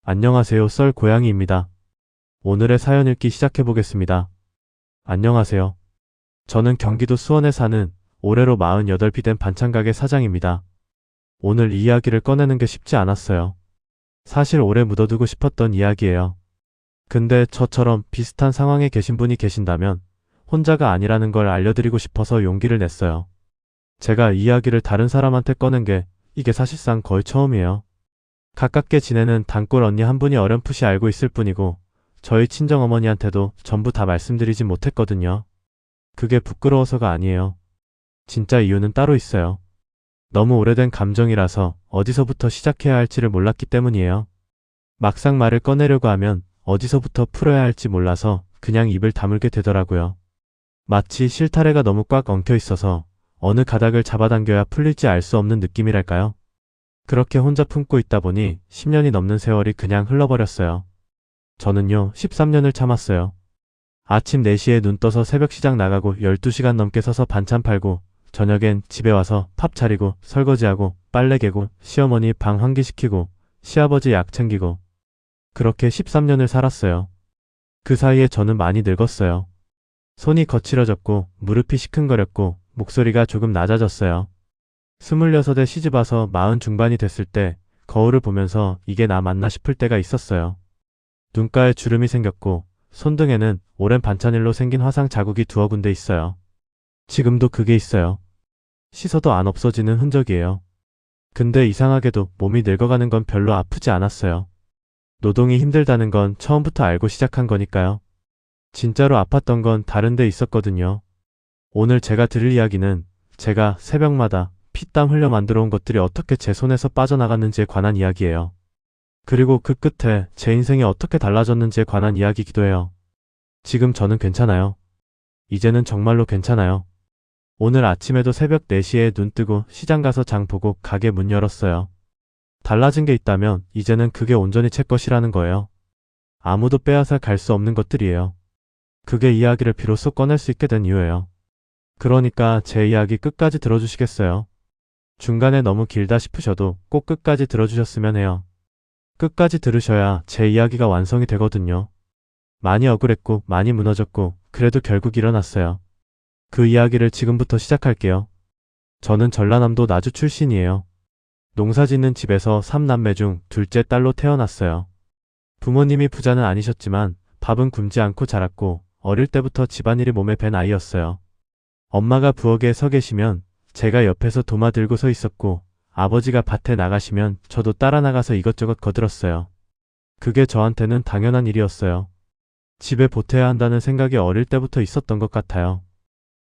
안녕하세요. 썰 고양이입니다. 오늘의 사연 읽기 시작해보겠습니다. 안녕하세요. 저는 경기도 수원에 사는 올해로 48이 된 반찬가게 사장입니다. 오늘 이 이야기를 꺼내는 게 쉽지 않았어요. 사실 오래 묻어두고 싶었던 이야기예요. 근데 저처럼 비슷한 상황에 계신 분이 계신다면 혼자가 아니라는 걸 알려드리고 싶어서 용기를 냈어요. 제가 이 이야기를 다른 사람한테 꺼낸 게 이게 사실상 거의 처음이에요. 가깝게 지내는 단골 언니 한 분이 어렴풋이 알고 있을 뿐이고 저희 친정어머니한테도 전부 다 말씀드리진 못했거든요. 그게 부끄러워서가 아니에요. 진짜 이유는 따로 있어요. 너무 오래된 감정이라서 어디서부터 시작해야 할지를 몰랐기 때문이에요. 막상 말을 꺼내려고 하면 어디서부터 풀어야 할지 몰라서 그냥 입을 다물게 되더라고요. 마치 실타래가 너무 꽉 엉켜 있어서 어느 가닥을 잡아당겨야 풀릴지 알 수 없는 느낌이랄까요? 그렇게 혼자 품고 있다 보니 10년이 넘는 세월이 그냥 흘러버렸어요. 저는요, 13년을 참았어요. 아침 4시에 눈 떠서 새벽 시장 나가고 12시간 넘게 서서 반찬 팔고 저녁엔 집에 와서 밥 차리고 설거지하고 빨래 개고 시어머니 방 환기시키고 시아버지 약 챙기고 그렇게 13년을 살았어요. 그 사이에 저는 많이 늙었어요. 손이 거칠어졌고 무릎이 시큰거렸고 목소리가 조금 낮아졌어요. 26에 시집와서 40 중반이 됐을 때 거울을 보면서 이게 나 맞나 싶을 때가 있었어요. 눈가에 주름이 생겼고 손등에는 오랜 반찬일로 생긴 화상 자국이 두어 군데 있어요. 지금도 그게 있어요. 씻어도 안 없어지는 흔적이에요. 근데 이상하게도 몸이 늙어가는 건 별로 아프지 않았어요. 노동이 힘들다는 건 처음부터 알고 시작한 거니까요. 진짜로 아팠던 건 다른 데 있었거든요. 오늘 제가 들을 이야기는 제가 새벽마다 피땀 흘려 만들어 온 것들이 어떻게 제 손에서 빠져나갔는지에 관한 이야기예요. 그리고 그 끝에 제 인생이 어떻게 달라졌는지에 관한 이야기이기도 해요. 지금 저는 괜찮아요. 이제는 정말로 괜찮아요. 오늘 아침에도 새벽 4시에 눈 뜨고 시장 가서 장 보고 가게 문 열었어요. 달라진 게 있다면 이제는 그게 온전히 제 것이라는 거예요. 아무도 빼앗아 갈 수 없는 것들이에요. 그게 이야기를 비로소 꺼낼 수 있게 된 이유예요. 그러니까 제 이야기 끝까지 들어주시겠어요? 중간에 너무 길다 싶으셔도 꼭 끝까지 들어주셨으면 해요. 끝까지 들으셔야 제 이야기가 완성이 되거든요. 많이 억울했고 많이 무너졌고 그래도 결국 일어났어요. 그 이야기를 지금부터 시작할게요. 저는 전라남도 나주 출신이에요. 농사짓는 집에서 3남매 중 둘째 딸로 태어났어요. 부모님이 부자는 아니셨지만 밥은 굶지 않고 자랐고 어릴 때부터 집안일이 몸에 밴 아이였어요. 엄마가 부엌에 서 계시면 제가 옆에서 도마 들고 서 있었고 아버지가 밭에 나가시면 저도 따라 나가서 이것저것 거들었어요. 그게 저한테는 당연한 일이었어요. 집에 보태야 한다는 생각이 어릴 때부터 있었던 것 같아요.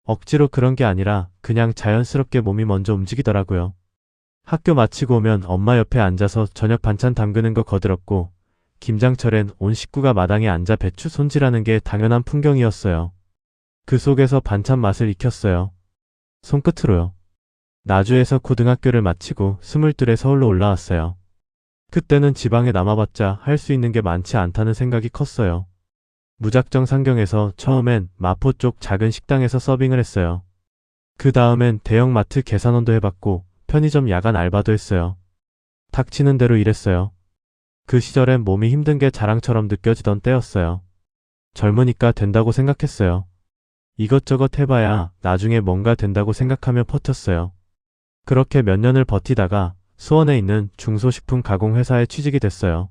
억지로 그런 게 아니라 그냥 자연스럽게 몸이 먼저 움직이더라고요. 학교 마치고 오면 엄마 옆에 앉아서 저녁 반찬 담그는 거 거들었고 김장철엔 온 식구가 마당에 앉아 배추 손질하는 게 당연한 풍경이었어요. 그 속에서 반찬 맛을 익혔어요. 손끝으로요. 나주에서 고등학교를 마치고 22에 서울로 올라왔어요. 그때는 지방에 남아봤자 할 수 있는 게 많지 않다는 생각이 컸어요. 무작정 상경해서 처음엔 마포 쪽 작은 식당에서 서빙을 했어요. 그 다음엔 대형마트 계산원도 해봤고 편의점 야간 알바도 했어요. 닥치는 대로 일했어요. 그 시절엔 몸이 힘든 게 자랑처럼 느껴지던 때였어요. 젊으니까 된다고 생각했어요. 이것저것 해봐야 나중에 뭔가 된다고 생각하며 버텼어요. 그렇게 몇 년을 버티다가 수원에 있는 중소식품 가공회사에 취직이 됐어요.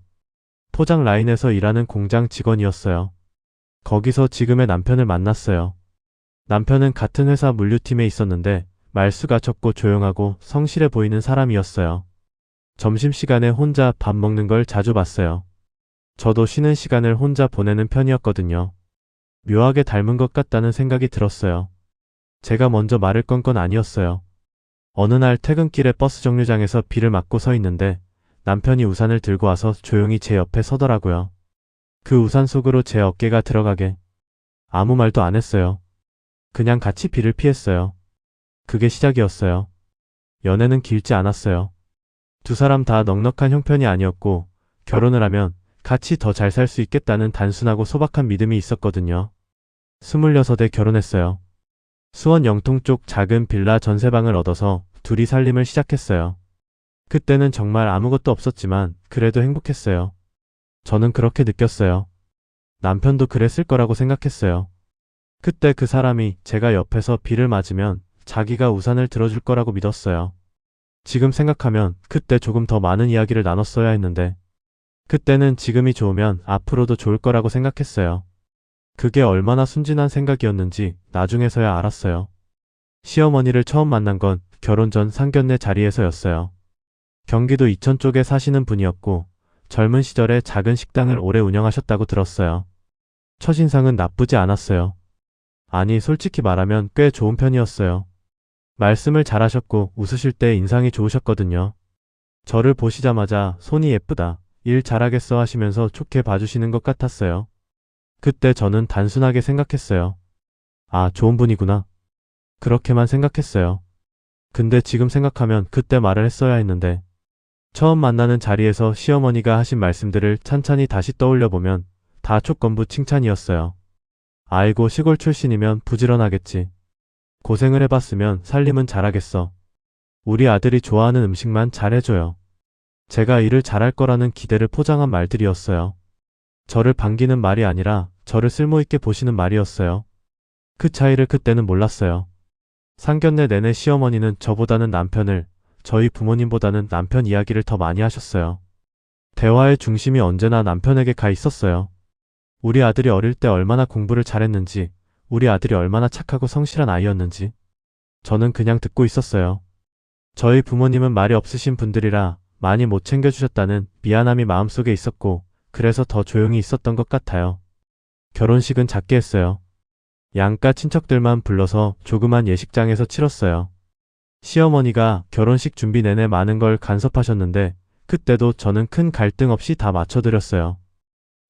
포장 라인에서 일하는 공장 직원이었어요. 거기서 지금의 남편을 만났어요. 남편은 같은 회사 물류팀에 있었는데 말수가 적고 조용하고 성실해 보이는 사람이었어요. 점심시간에 혼자 밥 먹는 걸 자주 봤어요. 저도 쉬는 시간을 혼자 보내는 편이었거든요. 묘하게 닮은 것 같다는 생각이 들었어요. 제가 먼저 말을 건 건 아니었어요. 어느 날 퇴근길에 버스 정류장에서 비를 맞고 서 있는데 남편이 우산을 들고 와서 조용히 제 옆에 서더라고요. 그 우산 속으로 제 어깨가 들어가게. 아무 말도 안 했어요. 그냥 같이 비를 피했어요. 그게 시작이었어요. 연애는 길지 않았어요. 두 사람 다 넉넉한 형편이 아니었고 결혼을 하면 같이 더 잘 살 수 있겠다는 단순하고 소박한 믿음이 있었거든요. 26에 결혼했어요. 수원 영통 쪽 작은 빌라 전세방을 얻어서 둘이 살림을 시작했어요. 그때는 정말 아무것도 없었지만 그래도 행복했어요. 저는 그렇게 느꼈어요. 남편도 그랬을 거라고 생각했어요. 그때 그 사람이 제가 옆에서 비를 맞으면 자기가 우산을 들어줄 거라고 믿었어요. 지금 생각하면 그때 조금 더 많은 이야기를 나눴어야 했는데, 그때는 지금이 좋으면 앞으로도 좋을 거라고 생각했어요. 그게 얼마나 순진한 생각이었는지 나중에서야 알았어요. 시어머니를 처음 만난 건 결혼 전 상견례 자리에서였어요. 경기도 이천 쪽에 사시는 분이었고, 젊은 시절에 작은 식당을 오래 운영하셨다고 들었어요. 첫인상은 나쁘지 않았어요. 아니, 솔직히 말하면 꽤 좋은 편이었어요. 말씀을 잘하셨고 웃으실 때 인상이 좋으셨거든요. 저를 보시자마자 손이 예쁘다, 일 잘하겠어 하시면서 좋게 봐주시는 것 같았어요. 그때 저는 단순하게 생각했어요. 아, 좋은 분이구나. 그렇게만 생각했어요. 근데 지금 생각하면 그때 말을 했어야 했는데, 처음 만나는 자리에서 시어머니가 하신 말씀들을 찬찬히 다시 떠올려보면 다 조건부 칭찬이었어요. 아이고, 시골 출신이면 부지런하겠지. 고생을 해봤으면 살림은 잘하겠어. 우리 아들이 좋아하는 음식만 잘해줘요. 제가 일을 잘할 거라는 기대를 포장한 말들이었어요. 저를 반기는 말이 아니라 저를 쓸모있게 보시는 말이었어요. 그 차이를 그때는 몰랐어요. 상견례 내내 시어머니는 저보다는 남편을, 저희 부모님보다는 남편 이야기를 더 많이 하셨어요. 대화의 중심이 언제나 남편에게 가 있었어요. 우리 아들이 어릴 때 얼마나 공부를 잘했는지, 우리 아들이 얼마나 착하고 성실한 아이였는지. 저는 그냥 듣고 있었어요. 저희 부모님은 말이 없으신 분들이라 많이 못 챙겨주셨다는 미안함이 마음속에 있었고, 그래서 더 조용히 있었던 것 같아요. 결혼식은 작게 했어요. 양가 친척들만 불러서 조그만 예식장에서 치렀어요. 시어머니가 결혼식 준비 내내 많은 걸 간섭하셨는데, 그때도 저는 큰 갈등 없이 다 맞춰드렸어요.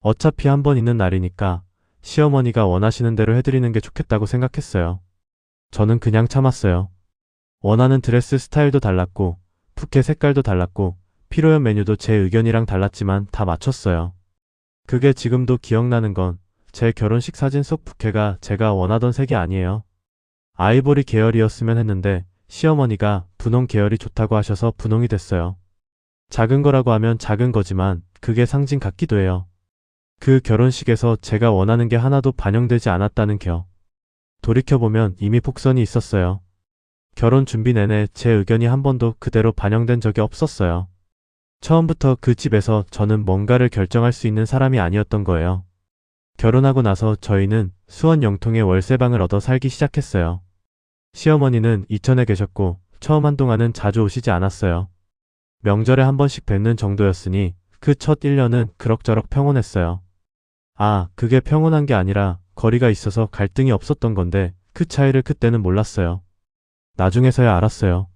어차피 한 번 있는 날이니까 시어머니가 원하시는 대로 해드리는 게 좋겠다고 생각했어요. 저는 그냥 참았어요. 원하는 드레스 스타일도 달랐고, 푸케 색깔도 달랐고, 피로연 메뉴도 제 의견이랑 달랐지만 다 맞췄어요. 그게 지금도 기억나는 건 제 결혼식 사진 속 푸케가 제가 원하던 색이 아니에요. 아이보리 계열이었으면 했는데 시어머니가 분홍 계열이 좋다고 하셔서 분홍이 됐어요. 작은 거라고 하면 작은 거지만 그게 상징 같기도 해요. 그 결혼식에서 제가 원하는 게 하나도 반영되지 않았다는 겨. 돌이켜보면 이미 폭선이 있었어요. 결혼 준비 내내 제 의견이 한 번도 그대로 반영된 적이 없었어요. 처음부터 그 집에서 저는 뭔가를 결정할 수 있는 사람이 아니었던 거예요. 결혼하고 나서 저희는 수원 영통에 월세방을 얻어 살기 시작했어요. 시어머니는 이천에 계셨고 처음 한동안은 자주 오시지 않았어요. 명절에 한 번씩 뵙는 정도였으니 그 첫 1년은 그럭저럭 평온했어요. 아, 그게 평온한 게 아니라 거리가 있어서 갈등이 없었던 건데 그 차이를 그때는 몰랐어요. 나중에서야 알았어요.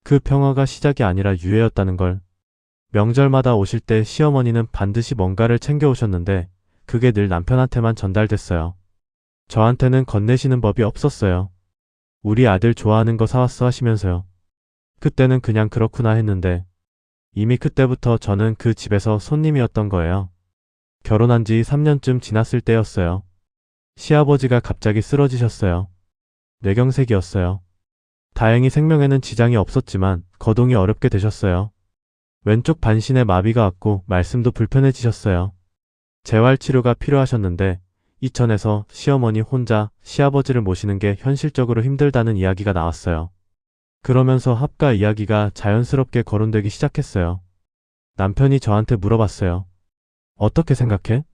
그 평화가 시작이 아니라 유예였다는 걸. 명절마다 오실 때 시어머니는 반드시 뭔가를 챙겨오셨는데 그게 늘 남편한테만 전달됐어요. 저한테는 건네시는 법이 없었어요. 우리 아들 좋아하는 거 사왔어 하시면서요. 그때는 그냥 그렇구나 했는데 이미 그때부터 저는 그 집에서 손님이었던 거예요. 결혼한 지 3년쯤 지났을 때였어요. 시아버지가 갑자기 쓰러지셨어요. 뇌경색이었어요. 다행히 생명에는 지장이 없었지만 거동이 어렵게 되셨어요. 왼쪽 반신에 마비가 왔고 말씀도 불편해지셨어요. 재활치료가 필요하셨는데 이천에서 시어머니 혼자 시아버지를 모시는 게 현실적으로 힘들다는 이야기가 나왔어요. 그러면서 합가 이야기가 자연스럽게 거론되기 시작했어요. 남편이 저한테 물어봤어요. 어떻게 생각해?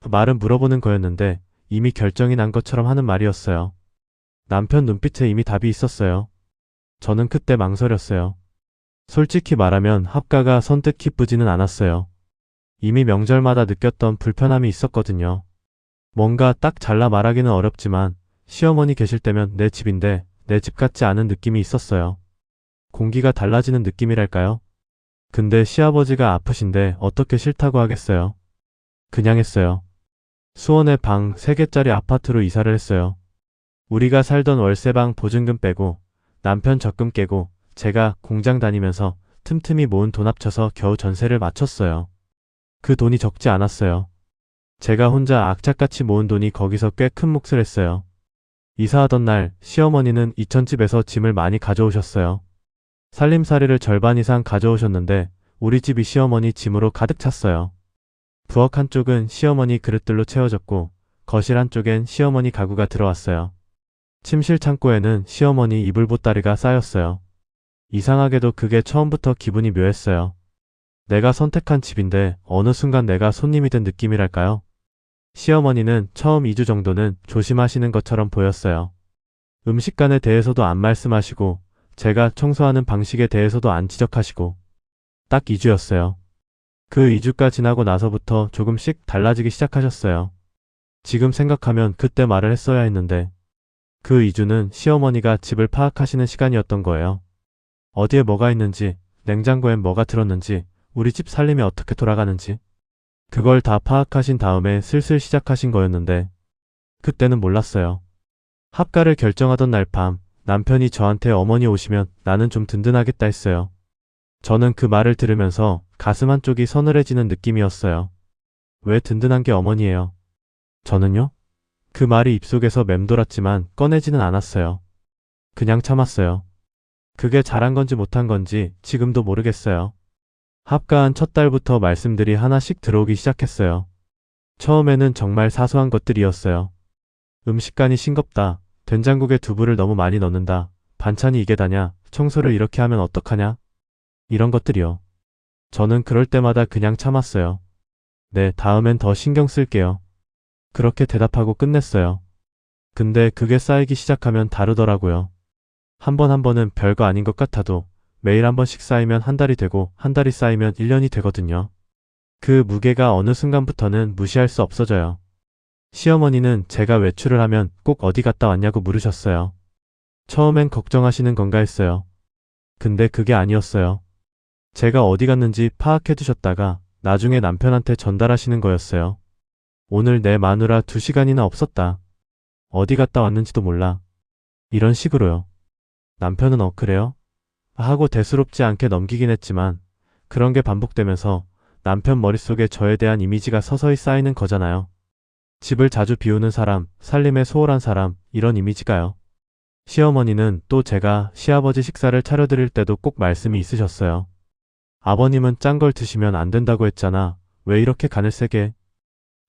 말은 물어보는 거였는데 이미 결정이 난 것처럼 하는 말이었어요. 남편 눈빛에 이미 답이 있었어요. 저는 그때 망설였어요. 솔직히 말하면 합가가 선뜻 기쁘지는 않았어요. 이미 명절마다 느꼈던 불편함이 있었거든요. 뭔가 딱 잘라 말하기는 어렵지만 시어머니 계실 때면 내 집인데 내 집 같지 않은 느낌이 있었어요. 공기가 달라지는 느낌이랄까요? 근데 시아버지가 아프신데 어떻게 싫다고 하겠어요. 그냥 했어요. 수원에 방 3개짜리 아파트로 이사를 했어요. 우리가 살던 월세방 보증금 빼고 남편 적금 깨고 제가 공장 다니면서 틈틈이 모은 돈 합쳐서 겨우 전세를 마쳤어요. 그 돈이 적지 않았어요. 제가 혼자 악착같이 모은 돈이 거기서 꽤 큰 몫을 했어요. 이사하던 날 시어머니는 이천집에서 짐을 많이 가져오셨어요. 살림살이를 절반 이상 가져오셨는데 우리 집이 시어머니 짐으로 가득 찼어요. 부엌 한쪽은 시어머니 그릇들로 채워졌고 거실 한쪽엔 시어머니 가구가 들어왔어요. 침실 창고에는 시어머니 이불 보따리가 쌓였어요. 이상하게도 그게 처음부터 기분이 묘했어요. 내가 선택한 집인데 어느 순간 내가 손님이 된 느낌이랄까요? 시어머니는 처음 2주 정도는 조심하시는 것처럼 보였어요. 음식간에 대해서도 안 말씀하시고 제가 청소하는 방식에 대해서도 안 지적하시고 딱 2주였어요. 그 2주가 지나고 나서부터 조금씩 달라지기 시작하셨어요. 지금 생각하면 그때 말을 했어야 했는데 그 2주는 시어머니가 집을 파악하시는 시간이었던 거예요. 어디에 뭐가 있는지, 냉장고엔 뭐가 들었는지, 우리 집 살림이 어떻게 돌아가는지 그걸 다 파악하신 다음에 슬슬 시작하신 거였는데 그때는 몰랐어요. 합가를 결정하던 날 밤 남편이 저한테 어머니 오시면 나는 좀 든든하겠다 했어요. 저는 그 말을 들으면서 가슴 한쪽이 서늘해지는 느낌이었어요. 왜 든든한 게 어머니예요? 저는요? 그 말이 입속에서 맴돌았지만 꺼내지는 않았어요. 그냥 참았어요. 그게 잘한 건지 못한 건지 지금도 모르겠어요. 합가한 첫 달부터 말씀들이 하나씩 들어오기 시작했어요. 처음에는 정말 사소한 것들이었어요. 음식간이 싱겁다. 된장국에 두부를 너무 많이 넣는다. 반찬이 이게 다냐? 청소를 이렇게 하면 어떡하냐? 이런 것들이요. 저는 그럴 때마다 그냥 참았어요. 네, 다음엔 더 신경 쓸게요. 그렇게 대답하고 끝냈어요. 근데 그게 쌓이기 시작하면 다르더라고요. 한 번 한 번은 별거 아닌 것 같아도 매일 한 번씩 쌓이면 한 달이 되고 한 달이 쌓이면 1년이 되거든요. 그 무게가 어느 순간부터는 무시할 수 없어져요. 시어머니는 제가 외출을 하면 꼭 어디 갔다 왔냐고 물으셨어요. 처음엔 걱정하시는 건가 했어요. 근데 그게 아니었어요. 제가 어디 갔는지 파악해 두셨다가 나중에 남편한테 전달하시는 거였어요. 오늘 내 마누라 2시간이나 없었다. 어디 갔다 왔는지도 몰라. 이런 식으로요. 남편은 그래요? 하고 대수롭지 않게 넘기긴 했지만 그런 게 반복되면서 남편 머릿속에 저에 대한 이미지가 서서히 쌓이는 거잖아요. 집을 자주 비우는 사람, 살림에 소홀한 사람, 이런 이미지가요. 시어머니는 또 제가 시아버지 식사를 차려드릴 때도 꼭 말씀이 있으셨어요. 아버님은 짠 걸 드시면 안 된다고 했잖아. 왜 이렇게 간을 세게?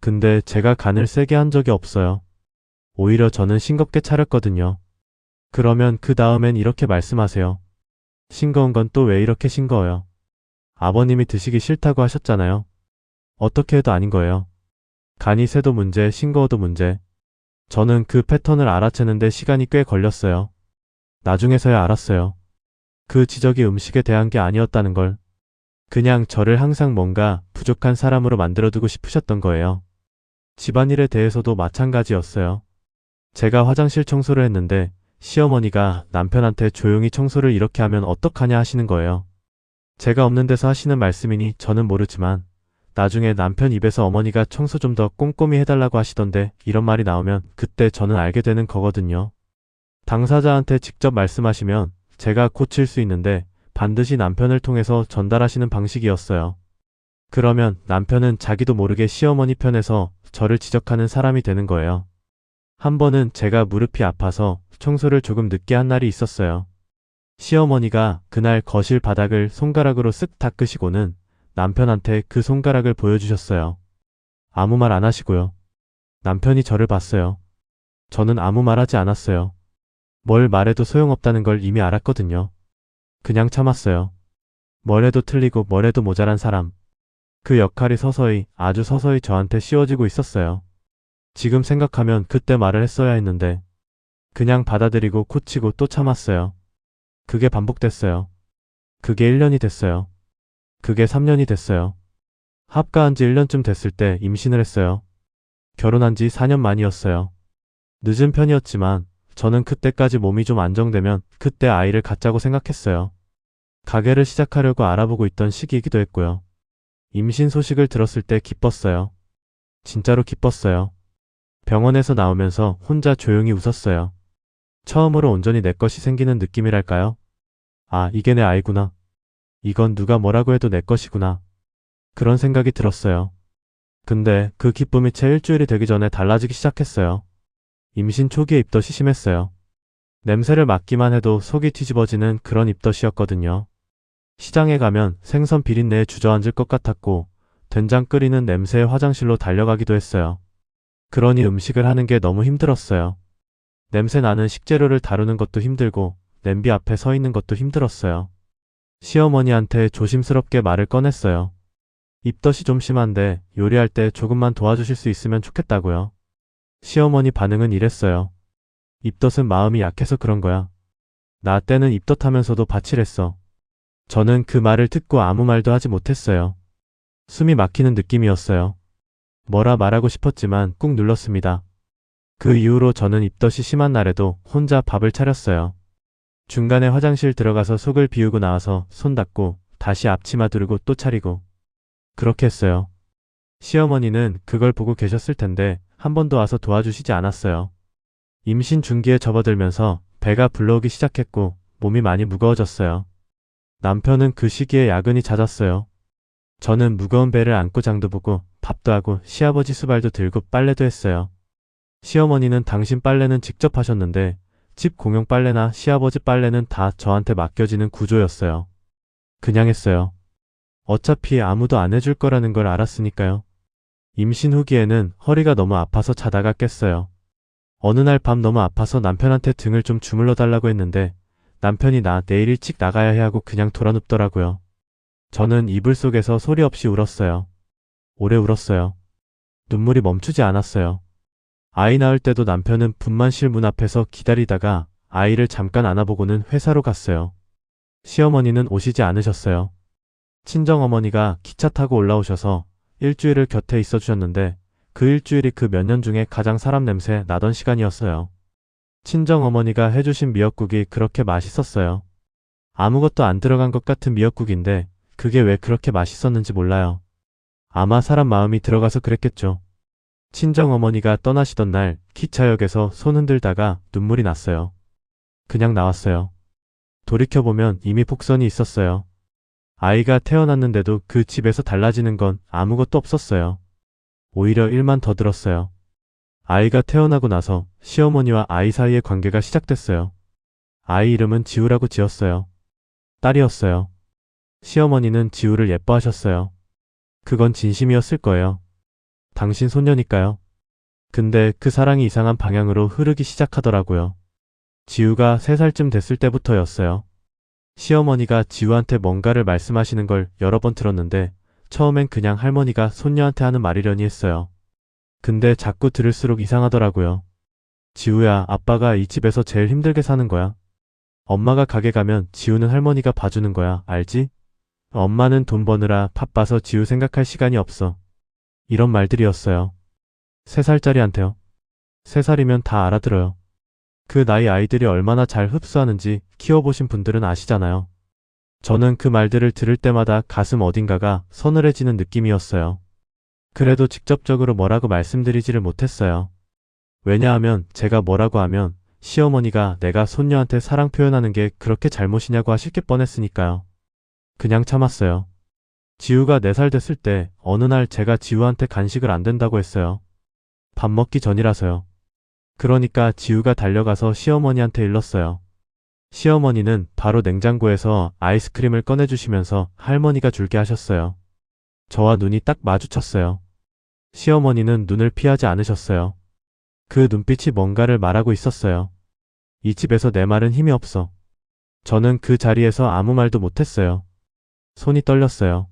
근데 제가 간을 세게 한 적이 없어요. 오히려 저는 싱겁게 차렸거든요. 그러면 그 다음엔 이렇게 말씀하세요. 싱거운 건 또 왜 이렇게 싱거워요? 아버님이 드시기 싫다고 하셨잖아요. 어떻게 해도 아닌 거예요. 간이 세도 문제, 싱거워도 문제. 저는 그 패턴을 알아채는데 시간이 꽤 걸렸어요. 나중에서야 알았어요. 그 지적이 음식에 대한 게 아니었다는 걸. 그냥 저를 항상 뭔가 부족한 사람으로 만들어두고 싶으셨던 거예요. 집안일에 대해서도 마찬가지였어요. 제가 화장실 청소를 했는데 시어머니가 남편한테 조용히 청소를 이렇게 하면 어떡하냐 하시는 거예요. 제가 없는 데서 하시는 말씀이니 저는 모르지만 나중에 남편 입에서 어머니가 청소 좀 더 꼼꼼히 해달라고 하시던데 이런 말이 나오면 그때 저는 알게 되는 거거든요. 당사자한테 직접 말씀하시면 제가 고칠 수 있는데 반드시 남편을 통해서 전달하시는 방식이었어요. 그러면 남편은 자기도 모르게 시어머니 편에서 저를 지적하는 사람이 되는 거예요. 한 번은 제가 무릎이 아파서 청소를 조금 늦게 한 날이 있었어요. 시어머니가 그날 거실 바닥을 손가락으로 쓱 닦으시고는 남편한테 그 손가락을 보여주셨어요. 아무 말 안 하시고요. 남편이 저를 봤어요. 저는 아무 말 하지 않았어요. 뭘 말해도 소용없다는 걸 이미 알았거든요. 그냥 참았어요. 뭘 해도 틀리고 뭘 해도 모자란 사람. 그 역할이 서서히, 아주 서서히 저한테 씌워지고 있었어요. 지금 생각하면 그때 말을 했어야 했는데 그냥 받아들이고 고치고 또 참았어요. 그게 반복됐어요. 그게 1년이 됐어요. 그게 3년이 됐어요. 합가한 지 1년쯤 됐을 때 임신을 했어요. 결혼한 지 4년 만이었어요. 늦은 편이었지만 저는 그때까지 몸이 좀 안정되면 그때 아이를 갖자고 생각했어요. 가게를 시작하려고 알아보고 있던 시기이기도 했고요. 임신 소식을 들었을 때 기뻤어요. 진짜로 기뻤어요. 병원에서 나오면서 혼자 조용히 웃었어요. 처음으로 온전히 내 것이 생기는 느낌이랄까요? 아, 이게 내 아이구나. 이건 누가 뭐라고 해도 내 것이구나. 그런 생각이 들었어요. 근데 그 기쁨이 채 일주일이 되기 전에 달라지기 시작했어요. 임신 초기에 입덧이 심했어요. 냄새를 맡기만 해도 속이 뒤집어지는 그런 입덧이었거든요. 시장에 가면 생선 비린내에 주저앉을 것 같았고 된장 끓이는 냄새에 화장실로 달려가기도 했어요. 그러니 음식을 하는 게 너무 힘들었어요. 냄새 나는 식재료를 다루는 것도 힘들고 냄비 앞에 서 있는 것도 힘들었어요. 시어머니한테 조심스럽게 말을 꺼냈어요. 입덧이 좀 심한데 요리할 때 조금만 도와주실 수 있으면 좋겠다고요. 시어머니 반응은 이랬어요. 입덧은 마음이 약해서 그런 거야. 나 때는 입덧하면서도 바칠했어. 저는 그 말을 듣고 아무 말도 하지 못했어요. 숨이 막히는 느낌이었어요. 뭐라 말하고 싶었지만 꾹 눌렀습니다. 그 이후로 저는 입덧이 심한 날에도 혼자 밥을 차렸어요. 중간에 화장실 들어가서 속을 비우고 나와서 손 닦고 다시 앞치마 두르고 또 차리고 그렇게 했어요. 시어머니는 그걸 보고 계셨을 텐데 한 번도 와서 도와주시지 않았어요. 임신 중기에 접어들면서 배가 불러오기 시작했고 몸이 많이 무거워졌어요. 남편은 그 시기에 야근이 잦았어요. 저는 무거운 배를 안고 장도 보고 밥도 하고 시아버지 수발도 들고 빨래도 했어요. 시어머니는 당신 빨래는 직접 하셨는데 집 공용 빨래나 시아버지 빨래는 다 저한테 맡겨지는 구조였어요. 그냥 했어요. 어차피 아무도 안 해줄 거라는 걸 알았으니까요. 임신 후기에는 허리가 너무 아파서 자다가 깼어요. 어느 날 밤 너무 아파서 남편한테 등을 좀 주물러 달라고 했는데 남편이 나 내일 일찍 나가야 해 하고 그냥 돌아눕더라고요. 저는 이불 속에서 소리 없이 울었어요. 오래 울었어요. 눈물이 멈추지 않았어요. 아이 낳을 때도 남편은 분만실 문 앞에서 기다리다가 아이를 잠깐 안아보고는 회사로 갔어요. 시어머니는 오시지 않으셨어요. 친정어머니가 기차 타고 올라오셔서 일주일을 곁에 있어 주셨는데 그 일주일이 그 몇 년 중에 가장 사람 냄새 나던 시간이었어요. 친정어머니가 해주신 미역국이 그렇게 맛있었어요. 아무것도 안 들어간 것 같은 미역국인데 그게 왜 그렇게 맛있었는지 몰라요. 아마 사람 마음이 들어가서 그랬겠죠. 친정어머니가 떠나시던 날 기차역에서 손 흔들다가 눈물이 났어요. 그냥 나왔어요. 돌이켜보면 이미 복선이 있었어요. 아이가 태어났는데도 그 집에서 달라지는 건 아무것도 없었어요. 오히려 일만 더 들었어요. 아이가 태어나고 나서 시어머니와 아이 사이의 관계가 시작됐어요. 아이 이름은 지우라고 지었어요. 딸이었어요. 시어머니는 지우를 예뻐하셨어요. 그건 진심이었을 거예요. 당신 손녀니까요. 근데 그 사랑이 이상한 방향으로 흐르기 시작하더라고요. 지우가 3살쯤 됐을 때부터였어요. 시어머니가 지우한테 뭔가를 말씀하시는 걸 여러 번 들었는데 처음엔 그냥 할머니가 손녀한테 하는 말이려니 했어요. 근데 자꾸 들을수록 이상하더라고요. 지우야, 아빠가 이 집에서 제일 힘들게 사는 거야. 엄마가 가게 가면 지우는 할머니가 봐주는 거야, 알지? 엄마는 돈 버느라 바빠서 지우 생각할 시간이 없어. 이런 말들이었어요. 3살짜리한테요. 3살이면 다 알아들어요. 그 나이 아이들이 얼마나 잘 흡수하는지 키워보신 분들은 아시잖아요. 저는 그 말들을 들을 때마다 가슴 어딘가가 서늘해지는 느낌이었어요. 그래도 직접적으로 뭐라고 말씀드리지를 못했어요. 왜냐하면 제가 뭐라고 하면 시어머니가 내가 손녀한테 사랑 표현하는 게 그렇게 잘못이냐고 하실 게 뻔했으니까요. 그냥 참았어요. 지우가 4살 됐을 때 어느 날 제가 지우한테 간식을 안 된다고 했어요. 밥 먹기 전이라서요. 그러니까 지우가 달려가서 시어머니한테 일렀어요. 시어머니는 바로 냉장고에서 아이스크림을 꺼내주시면서 할머니가 줄게 하셨어요. 저와 눈이 딱 마주쳤어요. 시어머니는 눈을 피하지 않으셨어요. 그 눈빛이 뭔가를 말하고 있었어요. 이 집에서 내 말은 힘이 없어. 저는 그 자리에서 아무 말도 못했어요. 손이 떨렸어요.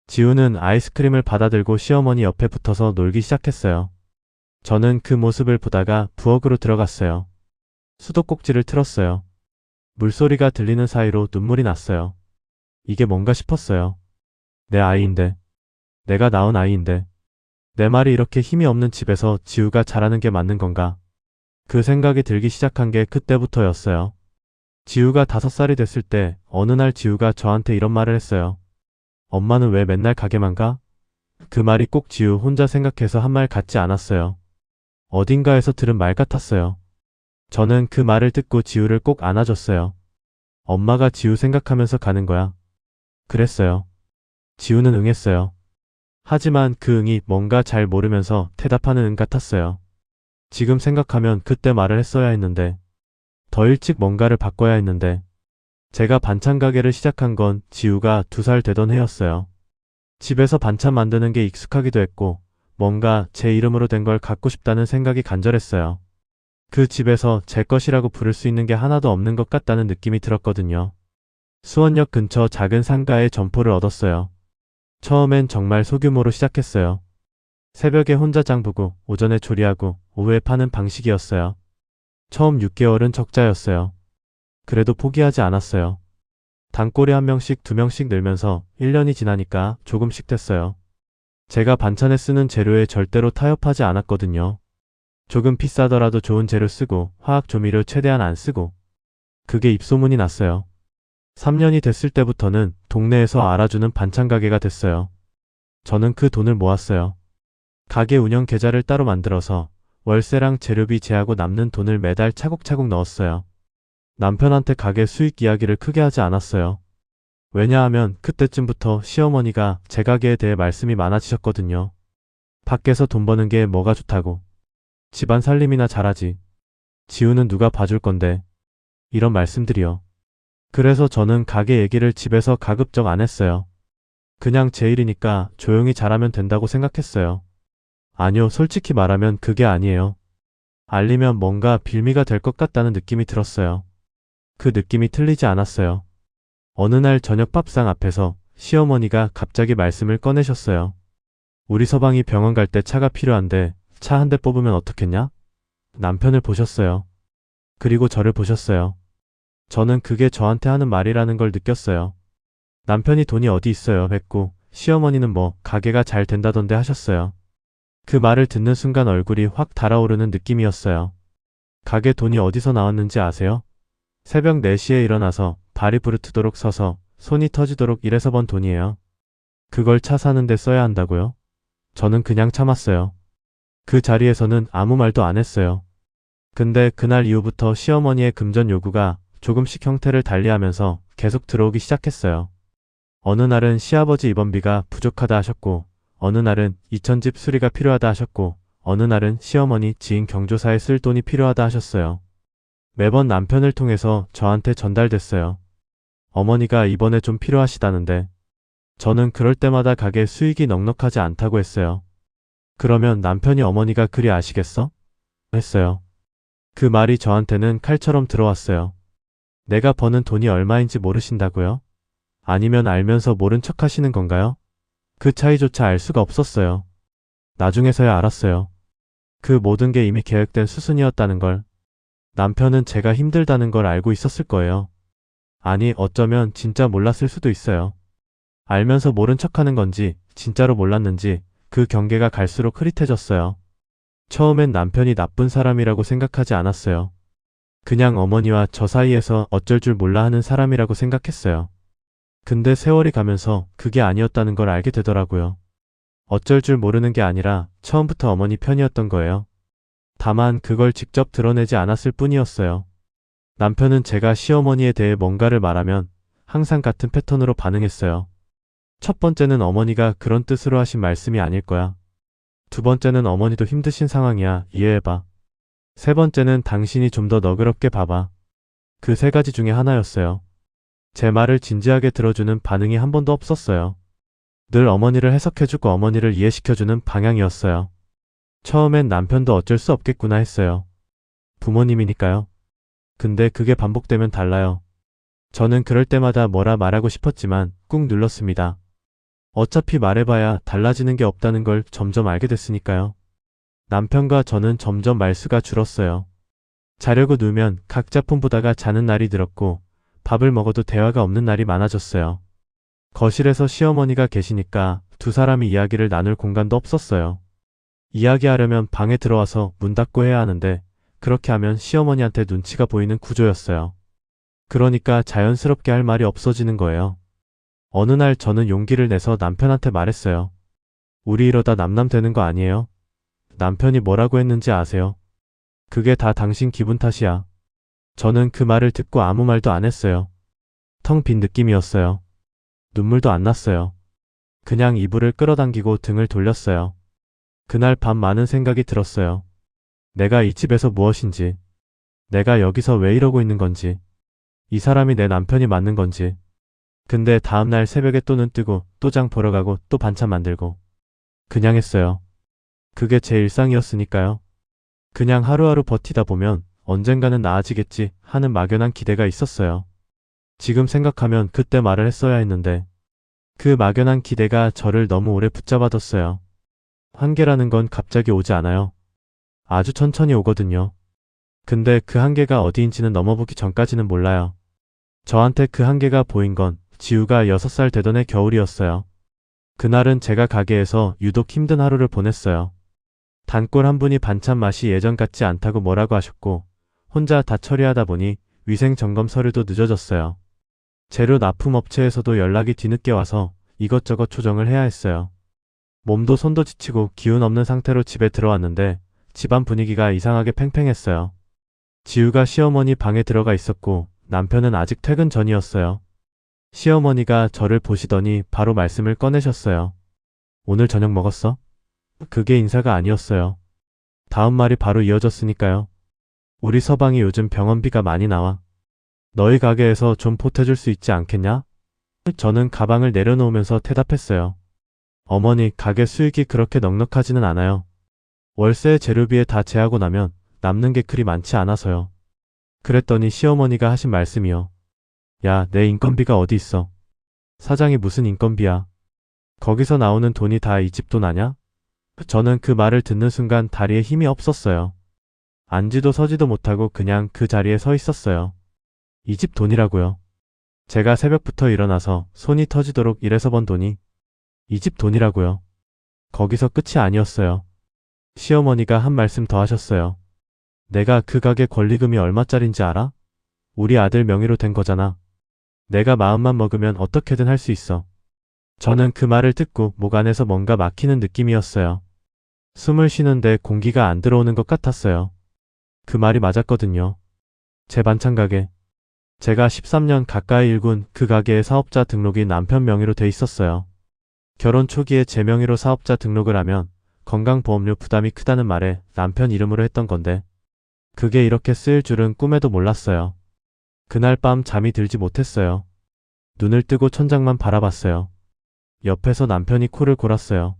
지우는 아이스크림을 받아들고 시어머니 옆에 붙어서 놀기 시작했어요. 저는 그 모습을 보다가 부엌으로 들어갔어요. 수도꼭지를 틀었어요. 물소리가 들리는 사이로 눈물이 났어요. 이게 뭔가 싶었어요. 내 아이인데. 내가 낳은 아이인데. 내 말이 이렇게 힘이 없는 집에서 지우가 자라는 게 맞는 건가? 그 생각이 들기 시작한 게 그때부터였어요. 지우가 5살이 됐을 때 어느 날 지우가 저한테 이런 말을 했어요. 엄마는 왜 맨날 가게만 가? 그 말이 꼭 지우 혼자 생각해서 한 말 같지 않았어요. 어딘가에서 들은 말 같았어요. 저는 그 말을 듣고 지우를 꼭 안아줬어요. 엄마가 지우 생각하면서 가는 거야. 그랬어요. 지우는 응했어요. 하지만 그 응이 뭔가 잘 모르면서 대답하는 응 같았어요. 지금 생각하면 그때 말을 했어야 했는데, 더 일찍 뭔가를 바꿔야 했는데, 제가 반찬 가게를 시작한 건 지우가 2살 되던 해였어요. 집에서 반찬 만드는 게 익숙하기도 했고 뭔가 제 이름으로 된 걸 갖고 싶다는 생각이 간절했어요. 그 집에서 제 것이라고 부를 수 있는 게 하나도 없는 것 같다는 느낌이 들었거든요. 수원역 근처 작은 상가에 점포를 얻었어요. 처음엔 정말 소규모로 시작했어요. 새벽에 혼자 장보고 오전에 조리하고 오후에 파는 방식이었어요. 처음 6개월은 적자였어요. 그래도 포기하지 않았어요. 단골이 1명씩 2명씩 늘면서 1년이 지나니까 조금씩 됐어요. 제가 반찬에 쓰는 재료에 절대로 타협하지 않았거든요. 조금 비싸더라도 좋은 재료 쓰고 화학 조미료 최대한 안 쓰고. 그게 입소문이 났어요. 3년이 됐을 때부터는 동네에서 알아주는 반찬 가게가 됐어요. 저는 그 돈을 모았어요. 가게 운영 계좌를 따로 만들어서 월세랑 재료비 제하고 남는 돈을 매달 차곡차곡 넣었어요. 남편한테 가게 수익 이야기를 크게 하지 않았어요. 왜냐하면 그때쯤부터 시어머니가 제 가게에 대해 말씀이 많아지셨거든요. 밖에서 돈 버는 게 뭐가 좋다고. 집안 살림이나 잘하지. 지우는 누가 봐줄 건데. 이런 말씀들이요. 그래서 저는 가게 얘기를 집에서 가급적 안 했어요. 그냥 제 일이니까 조용히 잘하면 된다고 생각했어요. 아니요, 솔직히 말하면 그게 아니에요. 알리면 뭔가 빌미가 될 것 같다는 느낌이 들었어요. 그 느낌이 틀리지 않았어요. 어느 날 저녁 밥상 앞에서 시어머니가 갑자기 말씀을 꺼내셨어요. 우리 서방이 병원 갈 때 차가 필요한데 차 한 대 뽑으면 어떻겠냐? 남편을 보셨어요. 그리고 저를 보셨어요. 저는 그게 저한테 하는 말이라는 걸 느꼈어요. 남편이 돈이 어디 있어요 했고 시어머니는 뭐 가게가 잘 된다던데 하셨어요. 그 말을 듣는 순간 얼굴이 확 달아오르는 느낌이었어요. 가게 돈이 어디서 나왔는지 아세요? 새벽 4시에 일어나서 발이 부르트도록 서서 손이 터지도록 일해서 번 돈이에요. 그걸 차 사는데 써야 한다고요? 저는 그냥 참았어요. 그 자리에서는 아무 말도 안 했어요. 근데 그날 이후부터 시어머니의 금전 요구가 조금씩 형태를 달리하면서 계속 들어오기 시작했어요. 어느 날은 시아버지 입원비가 부족하다 하셨고, 어느 날은 이천집 수리가 필요하다 하셨고, 어느 날은 시어머니 지인 경조사에 쓸 돈이 필요하다 하셨어요. 매번 남편을 통해서 저한테 전달됐어요. 어머니가 이번에 좀 필요하시다는데. 저는 그럴 때마다 가게 수익이 넉넉하지 않다고 했어요. 그러면 남편이 어머니가 그리 아시겠어? 했어요. 그 말이 저한테는 칼처럼 들어왔어요. 내가 버는 돈이 얼마인지 모르신다고요? 아니면 알면서 모른 척 하시는 건가요? 그 차이조차 알 수가 없었어요. 나중에서야 알았어요. 그 모든 게 이미 계획된 수순이었다는 걸. 남편은 제가 힘들다는 걸 알고 있었을 거예요. 아니, 어쩌면 진짜 몰랐을 수도 있어요. 알면서 모른 척하는 건지 진짜로 몰랐는지 그 경계가 갈수록 흐릿해졌어요. 처음엔 남편이 나쁜 사람이라고 생각하지 않았어요. 그냥 어머니와 저 사이에서 어쩔 줄 몰라 하는 사람이라고 생각했어요. 근데 세월이 가면서 그게 아니었다는 걸 알게 되더라고요. 어쩔 줄 모르는 게 아니라 처음부터 어머니 편이었던 거예요. 다만 그걸 직접 드러내지 않았을 뿐이었어요. 남편은 제가 시어머니에 대해 뭔가를 말하면 항상 같은 패턴으로 반응했어요. 첫 번째는 어머니가 그런 뜻으로 하신 말씀이 아닐 거야. 두 번째는 어머니도 힘드신 상황이야. 이해해봐. 세 번째는 당신이 좀 더 너그럽게 봐봐. 그 세 가지 중에 하나였어요. 제 말을 진지하게 들어주는 반응이 한 번도 없었어요. 늘 어머니를 해석해주고 어머니를 이해시켜주는 방향이었어요. 처음엔 남편도 어쩔 수 없겠구나 했어요. 부모님이니까요. 근데 그게 반복되면 달라요. 저는 그럴 때마다 뭐라 말하고 싶었지만 꾹 눌렀습니다. 어차피 말해봐야 달라지는 게 없다는 걸 점점 알게 됐으니까요. 남편과 저는 점점 말수가 줄었어요. 자려고 누우면 각자 폰 보다가 자는 날이 늘었고 밥을 먹어도 대화가 없는 날이 많아졌어요. 거실에서 시어머니가 계시니까 두 사람이 이야기를 나눌 공간도 없었어요. 이야기하려면 방에 들어와서 문 닫고 해야 하는데 그렇게 하면 시어머니한테 눈치가 보이는 구조였어요. 그러니까 자연스럽게 할 말이 없어지는 거예요. 어느 날 저는 용기를 내서 남편한테 말했어요. 우리 이러다 남남 되는 거 아니에요? 남편이 뭐라고 했는지 아세요? 그게 다 당신 기분 탓이야. 저는 그 말을 듣고 아무 말도 안 했어요. 텅 빈 느낌이었어요. 눈물도 안 났어요. 그냥 이불을 끌어당기고 등을 돌렸어요. 그날 밤 많은 생각이 들었어요. 내가 이 집에서 무엇인지, 내가 여기서 왜 이러고 있는 건지, 이 사람이 내 남편이 맞는 건지. 근데 다음날 새벽에 또 눈 뜨고 또 장 보러 가고 또 반찬 만들고 그냥 했어요. 그게 제 일상이었으니까요. 그냥 하루하루 버티다 보면 언젠가는 나아지겠지 하는 막연한 기대가 있었어요. 지금 생각하면 그때 말을 했어야 했는데 그 막연한 기대가 저를 너무 오래 붙잡아뒀어요. 한계라는 건 갑자기 오지 않아요. 아주 천천히 오거든요. 근데 그 한계가 어디인지는 넘어보기 전까지는 몰라요. 저한테 그 한계가 보인 건 지우가 6살 되던 해 겨울이었어요. 그날은 제가 가게에서 유독 힘든 하루를 보냈어요. 단골 한 분이 반찬 맛이 예전 같지 않다고 뭐라고 하셨고 혼자 다 처리하다 보니 위생점검 서류도 늦어졌어요. 재료 납품업체에서도 연락이 뒤늦게 와서 이것저것 조정을 해야 했어요. 몸도 손도 지치고 기운 없는 상태로 집에 들어왔는데 집안 분위기가 이상하게 팽팽했어요. 지우가 시어머니 방에 들어가 있었고 남편은 아직 퇴근 전이었어요. 시어머니가 저를 보시더니 바로 말씀을 꺼내셨어요. 오늘 저녁 먹었어? 그게 인사가 아니었어요. 다음 말이 바로 이어졌으니까요. 우리 서방이 요즘 병원비가 많이 나와. 너희 가게에서 좀 보태줄 수 있지 않겠냐? 저는 가방을 내려놓으면서 대답했어요. 어머니, 가게 수익이 그렇게 넉넉하지는 않아요. 월세 재료비에 다 제하고 나면 남는 게 그리 많지 않아서요. 그랬더니 시어머니가 하신 말씀이요. 야, 내 인건비가 어디 있어? 사장이 무슨 인건비야? 거기서 나오는 돈이 다 이 집 돈 아냐? 저는 그 말을 듣는 순간 다리에 힘이 없었어요. 앉지도 서지도 못하고 그냥 그 자리에 서 있었어요. 이 집 돈이라고요. 제가 새벽부터 일어나서 손이 터지도록 일해서 번 돈이 이 집 돈이라고요. 거기서 끝이 아니었어요. 시어머니가 한 말씀 더 하셨어요. 내가 그 가게 권리금이 얼마짜린지 알아? 우리 아들 명의로 된 거잖아. 내가 마음만 먹으면 어떻게든 할 수 있어. 저는 그 말을 듣고 목 안에서 뭔가 막히는 느낌이었어요. 숨을 쉬는데 공기가 안 들어오는 것 같았어요. 그 말이 맞았거든요. 제 반찬 가게. 제가 13년 가까이 일군 그 가게의 사업자 등록이 남편 명의로 돼 있었어요. 결혼 초기에 제 명의로 사업자 등록을 하면 건강보험료 부담이 크다는 말에 남편 이름으로 했던 건데 그게 이렇게 쓰일 줄은 꿈에도 몰랐어요. 그날 밤 잠이 들지 못했어요. 눈을 뜨고 천장만 바라봤어요. 옆에서 남편이 코를 골았어요.